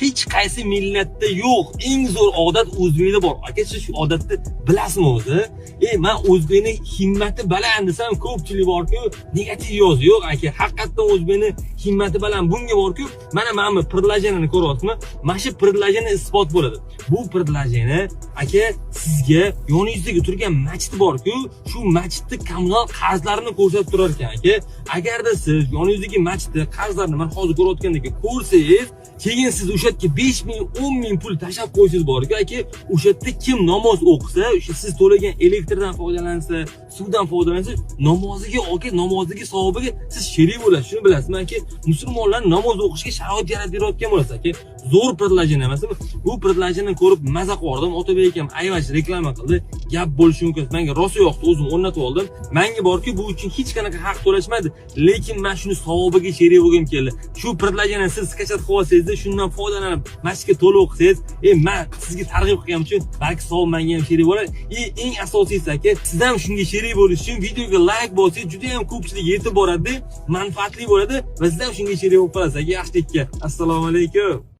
hech qaysi millatda yo'q. Eng zo'r odat o'zbekda bor. Aka, siz shu odatni bilasizmi o'zi? Men o'zbekning himmati baland desam, ko'pchilik bor-ku, negativ yo'q. Aka, haqiqatan o'zbekning himmati baland bunga bor-ku, mana bu predlajeniyani ko'ryapsizmi? Mana shu predlajeniya isbot bo'ladi. Bu predlajeniya aka sizga yoningizdagi turgan masjid bor-ku, shu masjidni kommunal qarzlarini ko'rsatib turar ekan aka. Agarda siz yoningizdagi masjidni qarzlarini men hozir ko'rayotgandek ko'rsangiz, keyin siz o'sha yerga 5 ming, 10 ming pul tashab qo'ysangiz bor-ku aka, o'sha yerda kim namoz o'qisa, o'sha siz to'lagan elektrdan foydalansa, suvdan foydalansa, namoziga savobiga siz sherik bo'lasiz. Shuni bilasizmi aka? Musulmonlar namoz o'qishga sharoit yaratib berayotgan bo'lasiz aka. Zo'r predlajeniya emasmi? Bu predlajeniyani ko'rib maza qildim. Otabek akam ayvash reklama qildi. Gap bo'lishi mumkin. Menga rosa yoqdi, o'zim o'rnatib oldim. Menga borki, bu uchun hech qanaqa haq to'lashmadi, lekin men shuni savobiga sherik bo'lgim keldi. Shu predlajeniyani siz skachat qilib olsangiz, shundan foydalanib masjidga to'lov qilsangiz, men sizga targ'ib qilganim uchun balki savob menga ham sherik bo'ladi. Eng asosiysi aka, siz ham shunga sherik bo'lish uchun videoga like bosangiz, juda ham ko'pchilik yetib boradi, manfaatli bo'ladi va siz ham shunga sherik bo'lib qolasiz aka. Yaxshilikka. Assalomu alaykum.